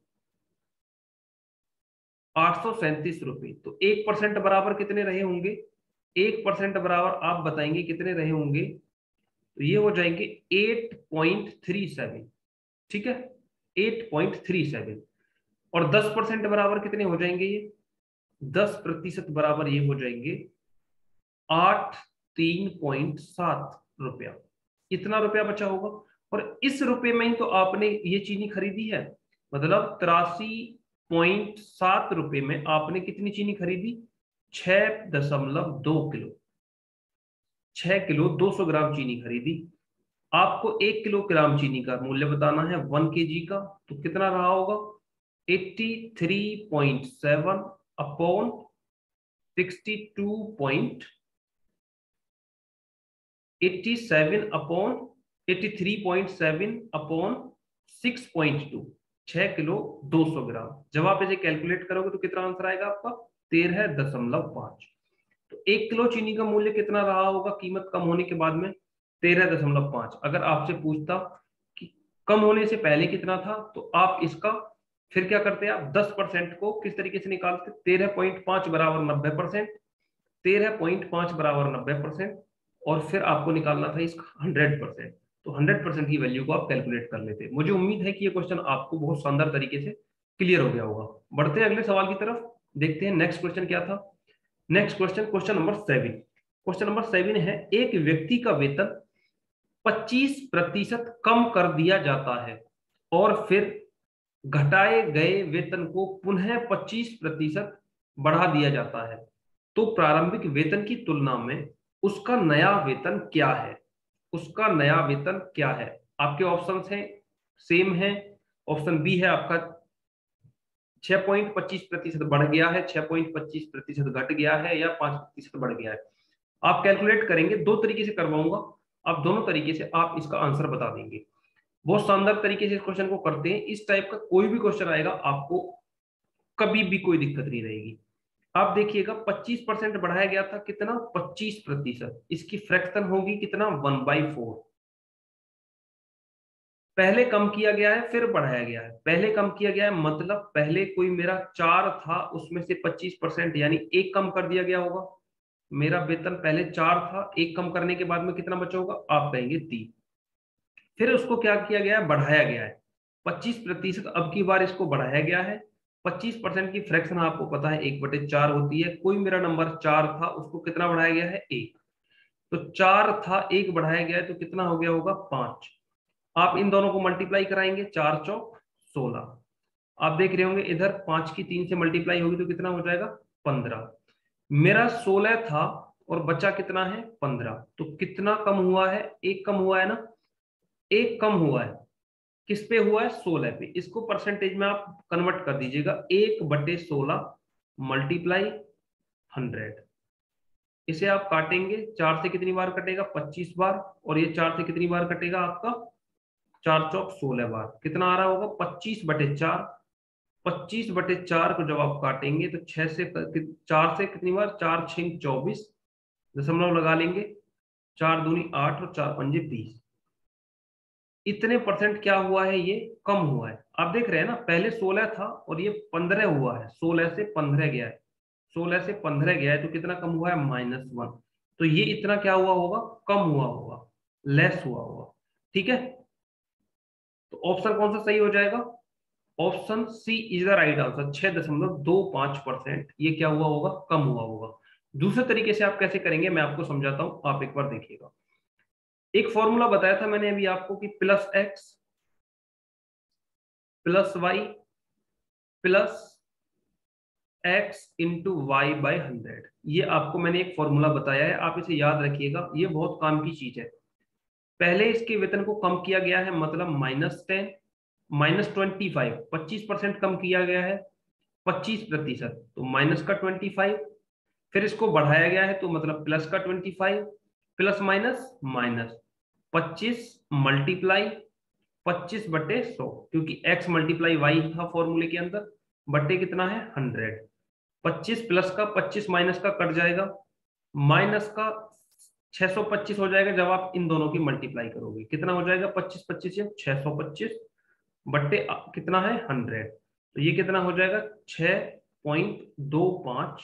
837 रुपए। तो 1% बराबर कितने रहे होंगे? 1% बराबर आप बताएंगे कितने रहे होंगे? तो ये हो जाएंगे 8.37। ठीक है, 8.37। और 10% बराबर कितने हो जाएंगे? ये 10% बराबर ये हो जाएंगे 83.7 रुपया। इतना रुपया बचा होगा। और इस रुपये में ही तो आपने ये चीनी खरीदी है। मतलब 83.7 रुपये में आपने कितनी चीनी खरीदी? 6.2 किलो, 6 किलो 200 ग्राम चीनी खरीदी। आपको 1 किलोग्राम चीनी का मूल्य बताना है 1 kg का, तो कितना रहा होगा? 83.7 अपॉन 87 अपॉन 83.7 अपॉन 6.2, 6 किलो 200 ग्राम। जब आप इसे कैलकुलेट करोगे तो कितना आंसर आएगा आपका? 13.5। तो 1 किलो चीनी का मूल्य कितना रहा होगा कीमत कम होने के बाद में? 13.5। अगर आपसे पूछता कि कम होने से पहले कितना था, तो आप इसका फिर क्या करते हैं? आप 10% को किस तरीके से निकालते? 13.5 बराबर 90%, 13.5 बराबर 90%, और फिर आपको निकालना था इसका 100%। तो 100% की वैल्यू को आप कैलकुलेट कर लेते। मुझे उम्मीद है कि ये क्वेश्चन आपको बहुत शानदार तरीके से क्लियर हो गया होगा। बढ़ते हैं अगले सवाल की तरफ, देखते हैं नेक्स्ट क्वेश्चन क्या था। Next question, question number 7। Question number 7 है, एक व्यक्ति का वेतन 25% कम कर दिया जाता है और फिर घटाए गए वेतन को पुनः 25% बढ़ा दिया जाता है तो प्रारंभिक वेतन की तुलना में उसका नया वेतन क्या है, उसका नया वेतन क्या है। आपके ऑप्शंस हैं, सेम है। ऑप्शन बी है आपका 6.25% बढ़ गया है, 6.25% घट गया है, या 5% बढ़ गया है। आप कैलकुलेट करेंगे, दो तरीके से करवाऊंगा, आप दोनों तरीके से आप इसका आंसर बता देंगे। बहुत शानदार तरीके से इस क्वेश्चन को करते हैं। इस टाइप का कोई भी क्वेश्चन आएगा आपको कभी भी कोई दिक्कत नहीं रहेगी। आप देखिएगा 25% बढ़ाया गया था, कितना 25%, इसकी फ्रैक्शन होगी कितना 1/4। पहले कम किया गया है फिर बढ़ाया गया है, पहले कम किया गया है मतलब पहले कोई मेरा 4 था उसमें से 25% यानी एक कम कर दिया गया होगा। मेरा वेतन पहले 4 था, एक कम करने के बाद में कितना बचा होगा, आप कहेंगे 3। फिर उसको क्या किया गया है, बढ़ाया गया है 25%। अब की बार इसको बढ़ाया गया है। 25% की फ्रैक्शन आपको पता है 1/4 होती है। कोई मेरा नंबर 4 था, उसको कितना बढ़ाया गया है, 1। तो 4 था, 1 बढ़ाया गया है, तो कितना हो गया होगा, 5। आप इन दोनों को मल्टीप्लाई कराएंगे, 4 चौक 16। आप देख रहे होंगे इधर 5 की 3 से मल्टीप्लाई होगी तो कितना हो जाएगा, 15। मेरा 16 था और बचा कितना है, 15। तो कितना कम हुआ है, एक कम हुआ है ना, एक कम हुआ है। किस पे हुआ है, 16 पे। इसको परसेंटेज में आप कन्वर्ट कर दीजिएगा, 1/16 मल्टीप्लाई 100। इसे आप काटेंगे, 4 से कितनी बार कटेगा, 25 बार। और ये 4 से कितनी बार कटेगा आपका, 4 चौक 16 बार। कितना आ रहा होगा, 25/4। 25/4 को जब आप काटेंगे तो 4 से कितनी बार, 4 6 24, दशमलव लगा लेंगे, 4 दूनी 8 और 4 पंजे 20। इतने परसेंट क्या हुआ है, ये कम हुआ है। आप देख रहे हैं ना, पहले 16 था और ये 15 हुआ है, 16 से 15 गया है, 16 से 15 गया है, तो कितना कम हुआ है, -1। तो ये इतना क्या हुआ होगा, कम हुआ होगा, लेस हुआ होगा। ठीक है, तो ऑप्शन कौन सा सही हो जाएगा, option C is the right answer. 6.25% ये क्या हुआ होगा, कम हुआ होगा। दूसरे तरीके से आप कैसे करेंगे मैं आपको समझाता हूं, आप एक बार देखिएगा। एक फॉर्मूला बताया था मैंने अभी आपको कि +x + y +x/y/100। ये आपको मैंने एक फॉर्मूला बताया है, आप इसे याद रखिएगा, ये बहुत काम की चीज है। पहले इसके वेतन को कम किया गया है, मतलब -10 -25, 25% कम किया गया है, 25%, तो माइनस का 25। फिर इसको बढ़ाया गया है तो मतलब प्लस का 25, प्लस माइनस माइनस 25 मल्टीप्लाई 25/100, क्योंकि x मल्टीप्लाई वाई था फॉर्मूले के अंदर, बट्टे कितना है 100। 25 प्लस का 25 माइनस का कट जाएगा, माइनस का 625 हो जाएगा। जब आप इन दोनों की मल्टीप्लाई करोगे कितना हो जाएगा, 25 25 से 625 बट्टे कितना है 100। तो ये कितना हो जाएगा, 6.25।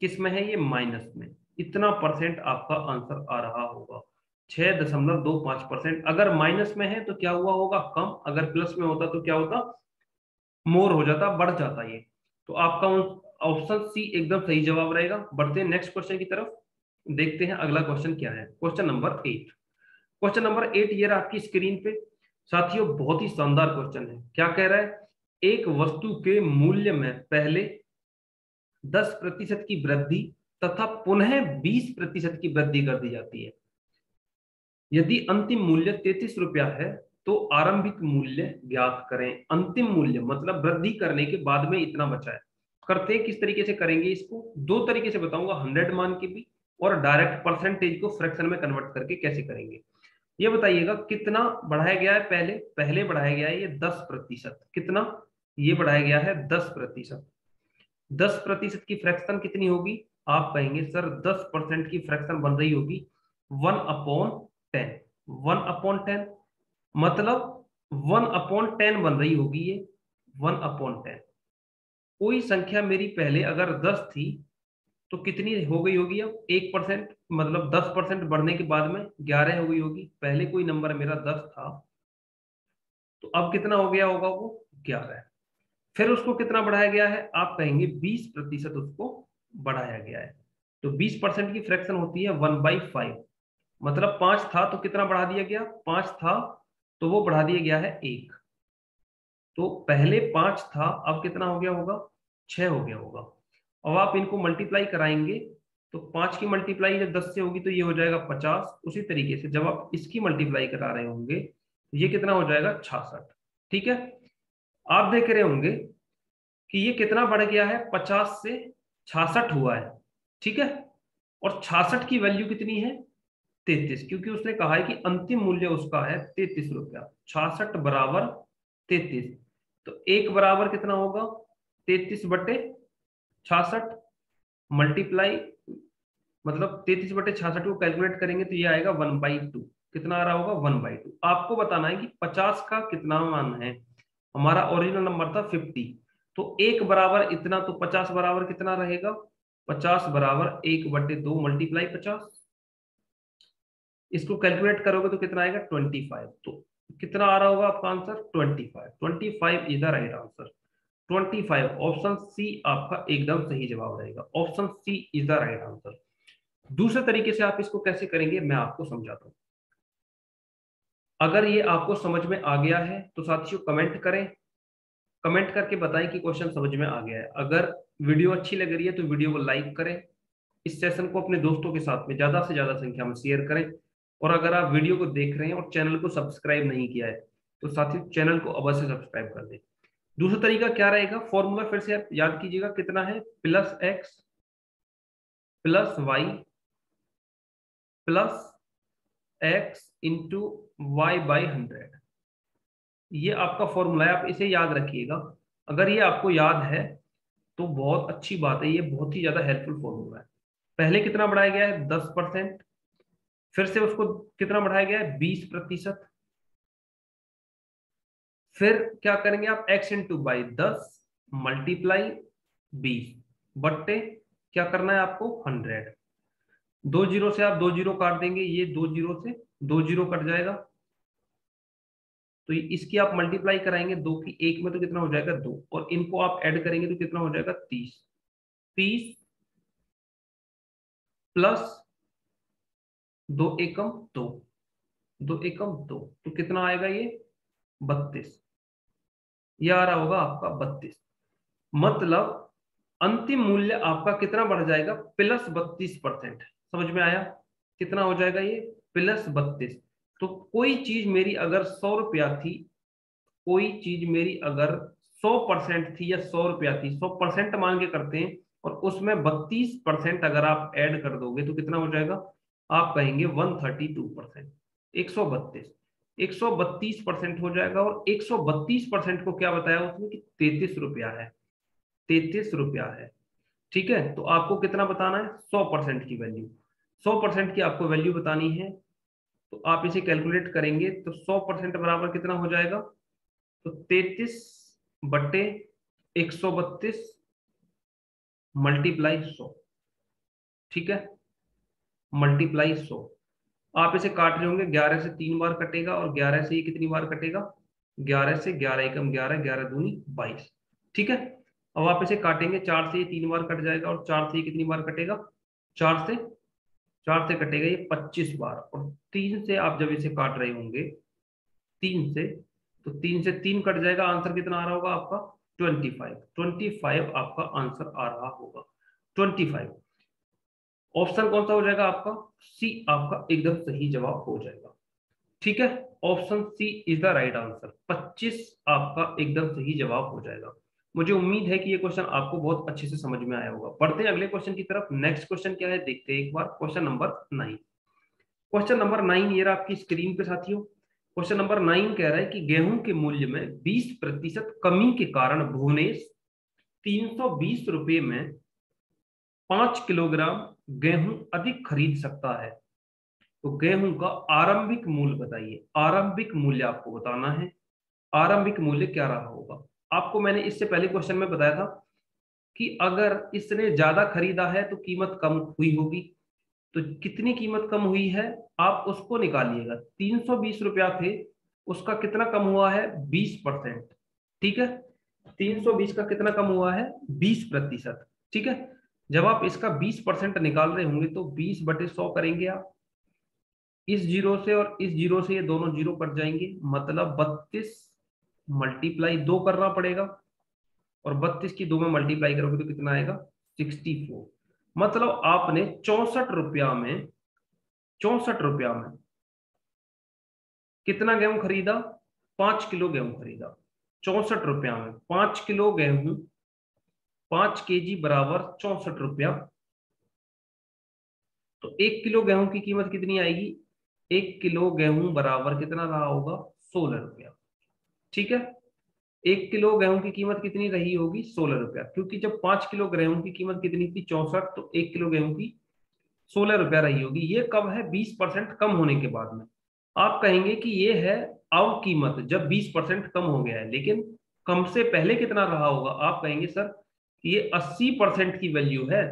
किस में है, ये माइनस में। इतना परसेंट आपका आंसर आ रहा होगा, 6.25%। अगर माइनस में है तो क्या हुआ होगा, कम। अगर प्लस में होता तो क्या होता, मोर हो जाता, बढ़ जाता ये। तो आपका ऑप्शन सी एकदम सही जवाब रहेगा। बढ़ते हैं नेक्स्ट क्वेश्चन की तरफ, देखते हैं अगला क्वेश्चन क्या है। Question number 8। क्वेश्चन नंबर 8 ये रहा आपकी स्क्रीन पे। साथियों बहुत ही शानदार क्वेश्चन है। क्या कह रहा है, एक वस्तु के मूल्य में पहले 10% की वृद्धि तथा पुनः 20% की वृद्धि कर दी जाती है। यदि अंतिम मूल्य 33 रुपया है तो आरंभिक मूल्य ज्ञात करें। अंतिम मूल्य मतलब वृद्धि करने के बाद में इतना बचा है। करते हैं किस तरीके से करेंगे इसको, दो तरीके से बताऊंगा, 100 मान के भी और डायरेक्ट परसेंटेज को फ्रैक्शन में कन्वर्ट करके कैसे करेंगे। ये बताइएगा कितना बढ़ाया गया है, पहले पहले बढ़ाया गया है ये 10%। कितना, ये बढ़ाया गया है 10%। 10% की फ्रैक्शन कितनी होगी, आप कहेंगे सर 10% की फ्रैक्शन बन रही होगी 1/10। 1/10 मतलब 1/10 बन रही होगी ये, 1/10। कोई संख्या मेरी पहले अगर 10 थी तो कितनी हो गई होगी अब, 1%, मतलब 10% बढ़ने के बाद में 11 हो गई होगी। पहले कोई नंबर मेरा 10 था तो अब कितना हो गया होगा, वो 11 है। फिर उसको कितना बढ़ाया गया है, आप कहेंगे 20% उसको बढ़ाया गया है। तो 20% की फ्रैक्शन होती है 1/5। मतलब 5 था तो कितना बढ़ा दिया गया, 5 था तो वो बढ़ा दिया गया है 1। तो पहले 5 था, अब कितना हो गया होगा, 6 हो गया होगा। अब आप इनको मल्टीप्लाई कराएंगे तो 5 की मल्टीप्लाई जब 10 से होगी तो ये हो जाएगा 50। उसी तरीके से जब आप इसकी मल्टीप्लाई करा रहे होंगे तो ये कितना हो जाएगा 66। ठीक है, आप देख रहे होंगे कि ये कितना बढ़ गया है, 50 से 66 हुआ है। ठीक है, और 66 की वैल्यू कितनी है, 33, क्योंकि उसने कहा है कि अंतिम मूल्य उसका है 33 रुपया। 66 बराबर 33, तो एक बराबर कितना होगा, 33/66 मल्टीप्लाई, मतलब 33/66 को कैलकुलेट करेंगे तो ये आएगा 1/2। कितना आ रहा होगा, 1/2। आपको बताना है कि 50 का कितना मान है। हमारा ओरिजिनल नंबर था 50, तो एक बराबर इतना, तो 50 बराबर कितना रहेगा, 50 बराबर 1/2 मल्टीप्लाई 50। इसको कैलकुलेट करोगे तो कितना आएगा 25। तो कितना आ रहा होगा आपका answer, 25। 25 is the right answer. 25, option C आपका एकदम सही जवाब रहेगा। Option C is the right answer. दूसरे तरीके से आप इसको कैसे करेंगे मैं आपको समझाता हूं। अगर ये आपको समझ में आ गया है तो साथियों कमेंट करें, कमेंट करके बताएं कि क्वेश्चन समझ में आ गया है। अगर वीडियो अच्छी लग रही है तो वीडियो को लाइक करें, इस सेशन को अपने दोस्तों के साथ में ज्यादा से ज्यादा संख्या में शेयर करें। और अगर आप वीडियो को देख रहे हैं और चैनल को सब्सक्राइब नहीं किया है तो साथियों चैनल को अवश्य सब्सक्राइब कर दें। दूसरा तरीका क्या रहेगा, फॉर्मूला फिर से आप याद कीजिएगा, कितना है, +x + y + x into y/100। ये आपका फॉर्मूला है, आप इसे याद रखिएगा। अगर ये आपको याद है तो बहुत अच्छी बात है, ये बहुत ही ज्यादा हेल्पफुल फॉर्मूला है। पहले कितना बढ़ाया गया है, 10%, फिर से उसको कितना बढ़ाया गया है, 20%। फिर क्या करेंगे आप, x इंटू बाई 10 मल्टीप्लाई 20 बट्टे क्या करना है आपको, 100। 2 जीरो से आप 2 जीरो काट देंगे, ये 2 जीरो से 2 जीरो कट जाएगा, तो इसकी आप मल्टीप्लाई कराएंगे 2 की 1 में तो कितना हो जाएगा 2, और इनको आप ऐड करेंगे तो कितना हो जाएगा 30। 30 प्लस 2 एकम 2, 2 एकम 2, तो कितना आएगा ये 32। ये आ रहा होगा आपका 32। मतलब अंतिम मूल्य आपका कितना बढ़ जाएगा, +32%। समझ में आया, कितना हो जाएगा ये, +32। तो कोई चीज मेरी अगर 100 रुपया थी, कोई चीज मेरी अगर 100% थी या 100 रुपया थी, 100% मान के करते हैं, और उसमें 32% अगर आप ऐड कर दोगे तो कितना हो जाएगा, आप कहेंगे 132%। 132, 132% हो जाएगा। और 132% को क्या बताया उसने कि 33 रुपया है, 33 रुपया है। ठीक है, तो आपको कितना बताना है, 100% की वैल्यू, 100% की आपको वैल्यू बतानी है। तो आप इसे कैलकुलेट करेंगे तो 100% बराबर कितना हो जाएगा, तो 33/132 मल्टीप्लाई 100। ठीक है, मल्टीप्लाई 100। आप इसे काट रहे होंगे, 11 से 3 बार कटेगा, और 11 से ये कितनी बार कटेगा, 11 से 11 एकम 11, 11 दूनी 22। ठीक है, अब आप इसे काटेंगे, 4 से ये 3 बार कट जाएगा, और 4 से ये कितनी बार कटेगा, 4 से 4 से कटेगा ये 25 बार। और 3 से आप जब इसे काट रहे होंगे, 3 से, तो 3 से 3 कट जाएगा, आंसर कितना आ रहा होगा आपका 25। 25 आपका आंसर आ रहा होगा 25। ऑप्शन कौन सा हो जाएगा आपका, सी आपका एकदम सही जवाब हो जाएगा। ठीक है, option C is the right answer. 25 आपका एकदम सही जवाब हो जाएगा। मुझे उम्मीद है कि ये क्वेश्चन आपको बहुत अच्छे से समझ में आया होगा। बढ़ते हैं अगले क्वेश्चन की तरफ। नेक्स्ट क्वेश्चन क्या है देखते हैं एक बार, क्वेश्चन नंबर 9। क्वेश्चन नंबर 9 ये रहा आपकी स्क्रीन पे साथियों। क्वेश्चन नंबर 9 कह रहा है कि गेहूं के मूल्य में 20% कमी के कारण भुवनेश 320 रुपये में 5 किलोग्राम गेहूं अधिक खरीद सकता है। तो गेहूं का आरंभिक मूल्य बताइए, आरंभिक मूल्य आपको बताना है। आरंभिक मूल्य क्या रहा होगा, आपको मैंने इससे पहले क्वेश्चन में बताया था कि अगर इसने ज्यादा खरीदा है तो कीमत कम हुई होगी। तो कितनी कीमत कम हुई है आप उसको निकालिएगा। 320 रुपया थे, उसका कितना कम हुआ है, 20%। ठीक है, 320 का कितना कम हुआ है, 20%। ठीक है, जब आप इसका 20% निकाल रहे होंगे तो 20/100 करेंगे आप। इस जीरो से और इस जीरो से ये दोनों जीरो कट जाएंगे, मतलब 32 मल्टीप्लाई 2 करना पड़ेगा, और 32 की 2 में मल्टीप्लाई करोगे तो कितना आएगा 64, मतलब आपने 64 रुपया में कितना गेहूं खरीदा? 5 किलो गेहूं खरीदा। 64 रुपया में 5 किलो गेहूं, 5 kg बराबर 64 रुपया। तो 1 किलो गेहूं की कीमत कितनी आएगी? 1 किलो गेहूं बराबर कितना रहा होगा? 16 रुपया। ठीक है, 1 किलो गेहूं की कीमत कितनी रही होगी? 16 रुपया, क्योंकि जब 5 किलो गेहूं की कीमत कितनी थी? 64, तो 1 किलो गेहूं की 16 रुपया रही होगी। ये कब है? 20% कम होने के बाद में। आप कहेंगे कि ये है अब कीमत जब 20% कम हो गया है, लेकिन कम से पहले कितना रहा होगा? आप कहेंगे सर कि ये 80% की वैल्यू है,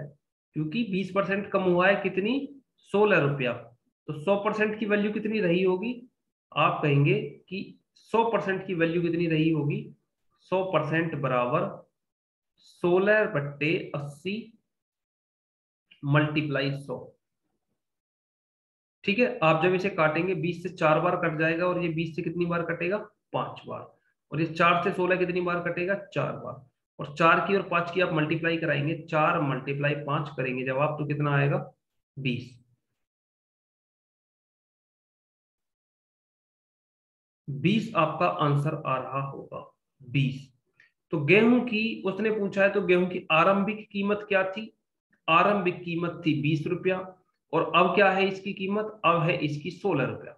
क्योंकि 20% कम हुआ है कितनी? 16 रुपया। तो 100% की वैल्यू कितनी रही होगी? आप कहेंगे कि 100% की वैल्यू कितनी रही होगी? 100% बराबर 16/80 मल्टीप्लाई 100। ठीक है, आप जब इसे काटेंगे 20 से 4 बार कट जाएगा, और ये 20 से कितनी बार कटेगा? 5 बार। और ये 4 से 16 कितनी बार कटेगा? 4 बार। और 4 की और 5 की आप मल्टीप्लाई कराएंगे, 4 मल्टीप्लाई 5 करेंगे जब आप, तो कितना आएगा? 20। 20 आपका आंसर आ रहा होगा, 20। तो गेहूं की उसने पूछा है, तो गेहूं की आरंभिक कीमत क्या थी? आरंभिक कीमत थी 20 रुपया। और अब क्या है इसकी कीमत? अब है इसकी 16 रुपया।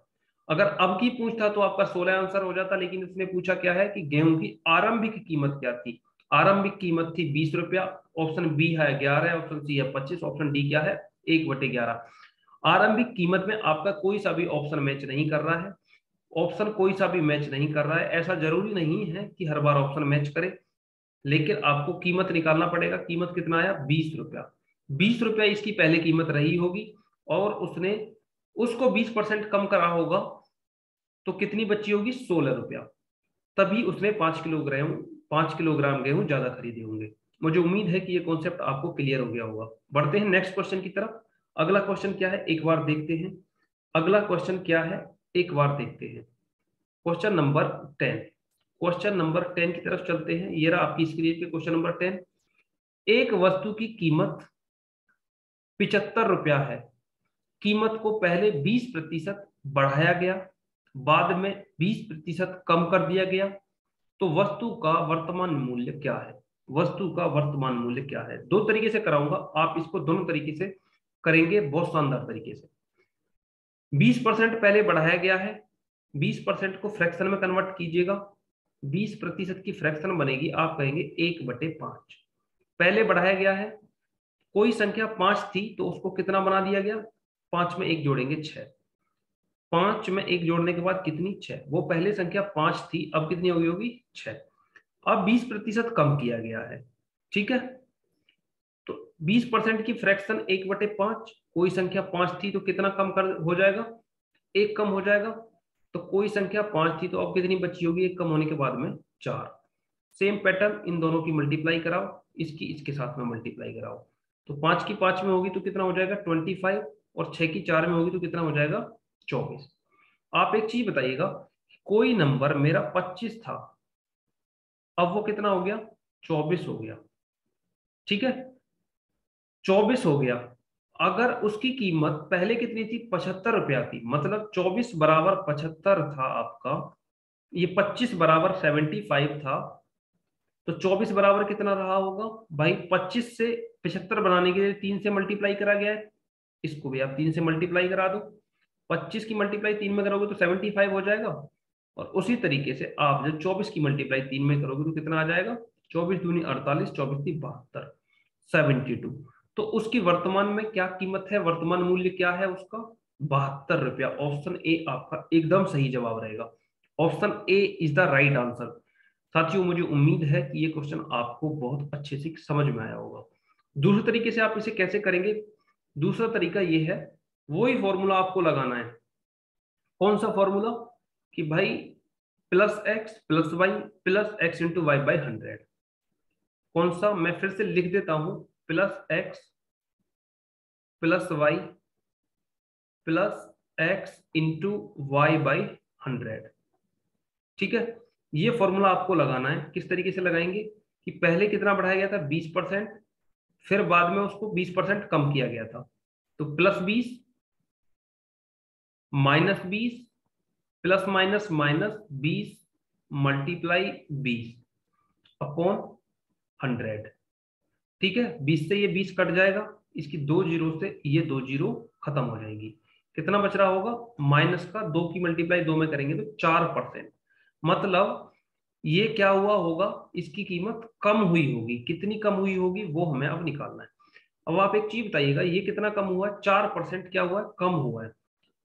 अगर अब की पूछता तो आपका 16 आंसर हो जाता, लेकिन उसने पूछा क्या है कि गेहूं की आरंभिक कीमत क्या थी? आरंभिक कीमत थी 20 रुपया। ऑप्शन बी है 11, ऑप्शन सी है 25, ऑप्शन डी क्या है? 1/11। आरंभिक कीमत में आपका कोई सा भी ऑप्शन मैच नहीं कर रहा है। ऑप्शन कोई सा भी मैच नहीं कर रहा है, ऐसा जरूरी नहीं है कि हर बार ऑप्शन मैच करे, लेकिन आपको कीमत निकालना पड़ेगा। कीमत कितना आया? 20 रुपया। 20 रुपया इसकी पहले कीमत रही होगी, और उसने उसको 20% कम करा होगा, तो कितनी बची होगी? 16 रुपया। तभी उसने 5 किलोग्राम गेहूं ज्यादा खरीदे होंगे। मुझे उम्मीद है कि ये कॉन्सेप्ट आपको क्लियर हो गया होगा। बढ़ते हैं नेक्स्ट क्वेश्चन की तरफ। अगला क्वेश्चन क्या है, एक बार देखते हैं। अगला क्वेश्चन क्या है, एक बार देखते हैं। Question number 10। क्वेश्चन नंबर 10 की तरफ चलते हैं। ये रहा आपकी स्क्रीन पे क्वेश्चन नंबर 10। एक वस्तु की कीमत 75 रुपया है। कीमत को पहले 20% बढ़ाया गया, बाद में 20% कम कर दिया गया, तो वस्तु का वर्तमान मूल्य क्या है? वस्तु का वर्तमान मूल्य क्या है? दो तरीके से कराऊंगा, आप इसको दोनों तरीके से करेंगे बहुत शानदार तरीके से। 20% पहले बढ़ाया गया है, 20% को फ्रैक्शन में कन्वर्ट कीजिएगा। 20% की फ्रैक्शन बनेगी, आप कहेंगे 1/5। पहले बढ़ाया गया है, कोई संख्या 5 थी तो उसको कितना बना दिया गया? 5 में 1 जोड़ेंगे 6। 5 में 1 जोड़ने के बाद कितनी? 6। वो पहले संख्या 5 थी, अब कितनी हो गई होगी? 6। अब 20% कम किया गया है। ठीक है, तो 20% की फ्रैक्शन 1/5, कोई संख्या 5 थी तो कितना कम कर हो जाएगा? 1 कम हो जाएगा। तो कोई संख्या 5 थी तो अब कितनी बची होगी 1 कम होने के बाद में? 4। सेम पैटर्न, इन दोनों की मल्टीप्लाई कराओ, इसकी इसके साथ में मल्टीप्लाई कराओ। तो 5 की 5 में होगी तो कितना हो जाएगा? 25। और 6 की 4 में होगी तो कितना हो जाएगा? 24। आप एक चीज बताइएगा, कोई नंबर मेरा 25 था, अब वो कितना हो गया? 24 हो गया। ठीक है, 24 हो गया। अगर उसकी कीमत पहले कितनी थी? 75 रुपया थी, मतलब 24 बराबर 75 था आपका, ये 25 बराबर 75 था, तो 24 बराबर कितना रहा होगा भाई? 25 से 75 बनाने के लिए 3 से मल्टीप्लाई करा गया है, इसको भी आप 3 से मल्टीप्लाई करा दो। 25 की मल्टीप्लाई 3 में करोगे तो 75 हो जाएगा। और उसी तरीके से आप जब 24 की मल्टीप्लाई 3 में करोगे तो कितना आ जाएगा? 24 दूनी 48, 24 दी 72, 72। तो उसकी वर्तमान में क्या कीमत है? वर्तमान मूल्य क्या है उसका? 72 रुपया। ऑप्शन ए आपका एकदम सही जवाब रहेगा। Option A is the right answer. साथियों, मुझे उम्मीद है कि ये क्वेश्चन आपको बहुत अच्छे से समझ में आया होगा। दूसरे तरीके से आप इसे कैसे करेंगे? दूसरा तरीका ये है, वही फॉर्मूला आपको लगाना है। कौन सा फॉर्मूला? कि भाई +x+y +x×y/100। कौन सा? मैं फिर से लिख देता हूं, +x+y +x×y/100। ठीक है, ये फॉर्मूला आपको लगाना है। किस तरीके से लगाएंगे? कि पहले कितना बढ़ाया गया था? 20%। फिर बाद में उसको 20% कम किया गया था। तो +20 -20 प्लस माइनस -20 मल्टीप्लाई 20/100। ठीक है, 20 से ये 20 कट जाएगा, इसकी 2 जीरो से ये 2 जीरो खत्म हो जाएंगी। कितना बच रहा होगा? माइनस का 2 की मल्टीप्लाई 2 में करेंगे तो 4%। मतलब ये क्या हुआ होगा, इसकी कीमत कम हुई होगी। कितनी कम हुई होगी वो हमें अब निकालना है। अब आप एक चीज बताइएगा, ये कितना कम हुआ है? 4% क्या हुआ है? कम हुआ है।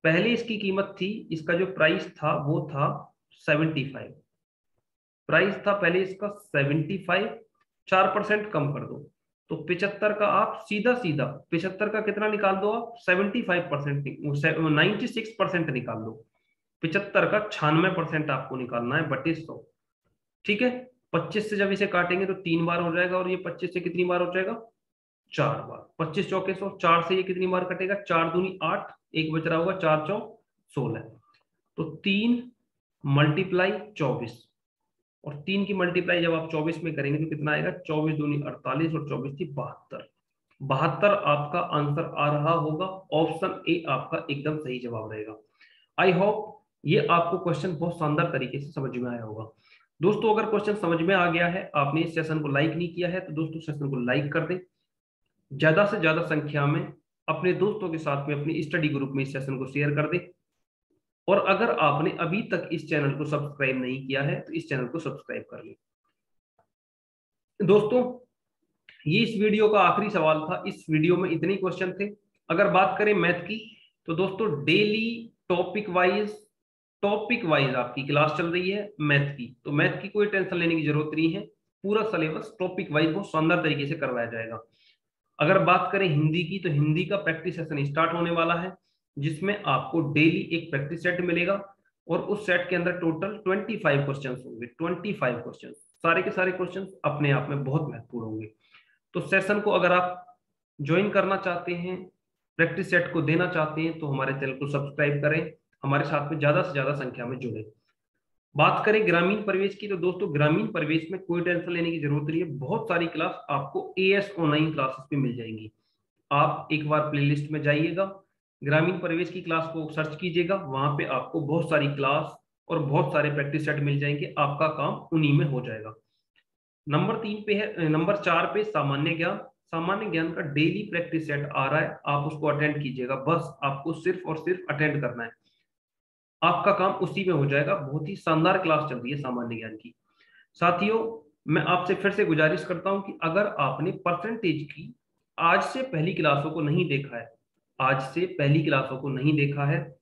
पहले इसकी कीमत थी, इसका जो प्राइस था वो था 75। प्राइस था पहले इसका 75, 4% कम कर दो तो 75 का आप सीधा सीधा 75 का कितना निकाल दो आप? 75%, 96% निकाल दो। 75 का 96% आपको निकालना है बटे 100। ठीक है, 25 से जब इसे काटेंगे तो 3 बार हो जाएगा, और ये 25 से कितनी बार हो जाएगा? 4 बार। 25 चौके 100, 4 से ये कितनी बार कटेगा? 4 दूनी 8, एक बच रहा होगा, 4 चौ 16। तो 3 मल्टीप्लाई 24, और 3 की मल्टीप्लाई जब आप 24 में करेंगे तो कितना आएगा? 24 दूनी 48 और 24 थी 72। 72 आपका आंसर आ रहा होगा। ऑप्शन ए आपका एकदम सही जवाब रहेगा। आई होप ये आपको क्वेश्चन बहुत शानदार तरीके से समझ में आया होगा। दोस्तों अगर क्वेश्चन समझ में आ गया है, आपने इस सेशन को लाइक नहीं किया है तो दोस्तों सेशन को लाइक कर दें, ज्यादा से ज्यादा संख्या में अपने दोस्तों के साथ में अपने स्टडी ग्रुप में इस सेशन को शेयर कर दें। और अगर आपने अभी तक इस चैनल को सब्सक्राइब नहीं किया है तो इस चैनल को सब्सक्राइब कर लें। दोस्तों ये इस वीडियो का आखिरी सवाल था। इस वीडियो में इतने क्वेश्चन थे। अगर बात करें मैथ की तो दोस्तों डेली टॉपिक वाइज आपकी क्लास चल रही है मैथ की। तो मैथ की कोई टेंशन लेने की जरूरत नहीं है, पूरा सिलेबस टॉपिक वाइज बहुत शानदार तरीके से करवाया जाएगा। अगर बात करें हिंदी की तो हिंदी का प्रैक्टिस सेशन स्टार्ट होने वाला है, जिसमें आपको डेली एक प्रैक्टिस सेट मिलेगा, और उस सेट के अंदर टोटल 25 क्वेश्चन होंगे। 25 क्वेश्चन, सारे के सारे क्वेश्चन अपने आप में बहुत महत्वपूर्ण होंगे। तो सेशन को अगर आप ज्वाइन करना चाहते हैं, प्रैक्टिस सेट को देना चाहते हैं, तो हमारे चैनल को सब्सक्राइब करें, हमारे साथ में ज्यादा से ज्यादा संख्या में जुड़े। बात करें ग्रामीण परिवेश की तो दोस्तों ग्रामीण परिवेश में कोई टेंशन लेने की जरूरत नहीं है। बहुत सारी क्लास आपको एएस ऑनलाइन क्लासेस पे मिल जाएंगी। आप एक बार प्लेलिस्ट में जाइएगा, ग्रामीण परिवेश की क्लास को सर्च कीजिएगा, वहां पे आपको बहुत सारी क्लास और बहुत सारे प्रैक्टिस सेट मिल जाएंगे। आपका काम उन्हीं में हो जाएगा। नंबर 4 पे सामान्य ज्ञान। सामान्य ज्ञान का डेली प्रैक्टिस सेट आ रहा है, आप उसको अटेंड कीजिएगा। बस आपको सिर्फ और सिर्फ अटेंड करना है, आपका काम उसी में हो जाएगा। बहुत ही शानदार क्लास चल रही है सामान्य ज्ञान की। साथियों मैं आपसे फिर से गुजारिश करता हूं कि अगर आपने परसेंटेज की आज से पहली क्लासों को नहीं देखा है, आज से पहली क्लासों को नहीं देखा है,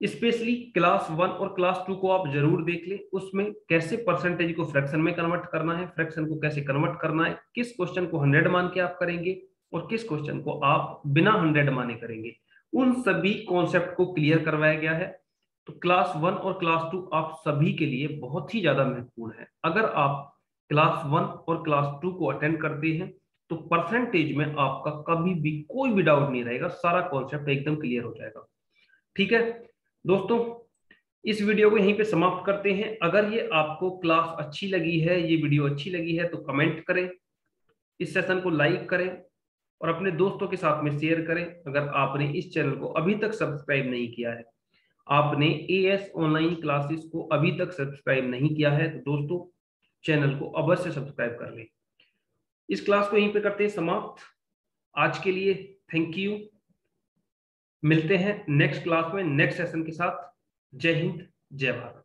स्पेशली क्लास 1 और क्लास 2 को आप जरूर देख लें। उसमें कैसे परसेंटेज को फ्रैक्शन में कन्वर्ट करना है, फ्रैक्शन को कैसे कन्वर्ट करना है, किस क्वेश्चन को 100 मान के आप करेंगे और किस क्वेश्चन को आप बिना 100 माने करेंगे, उन सभी कॉन्सेप्ट को क्लियर करवाया गया है। तो क्लास 1 और क्लास 2 आप सभी के लिए बहुत ही ज्यादा महत्वपूर्ण है। अगर आप क्लास 1 और क्लास 2 को अटेंड करते हैं तो परसेंटेज में आपका कभी भी कोई भी डाउट नहीं रहेगा, सारा कॉन्सेप्ट एकदम क्लियर हो जाएगा। ठीक है दोस्तों, इस वीडियो को यहीं पे समाप्त करते हैं। अगर ये आपको क्लास अच्छी लगी है, ये वीडियो अच्छी लगी है तो कमेंट करें, इस सेशन को लाइक करें और अपने दोस्तों के साथ में शेयर करें। अगर आपने इस चैनल को अभी तक सब्सक्राइब नहीं किया है, आपने एएस ऑनलाइन क्लासेस को अभी तक सब्सक्राइब नहीं किया है, तो दोस्तों चैनल को अवश्य सब्सक्राइब कर लें। इस क्लास को यहीं पे करते हैं समाप्त। आज के लिए थैंक यू। मिलते हैं नेक्स्ट क्लास में नेक्स्ट सेशन के साथ। जय हिंद, जय भारत।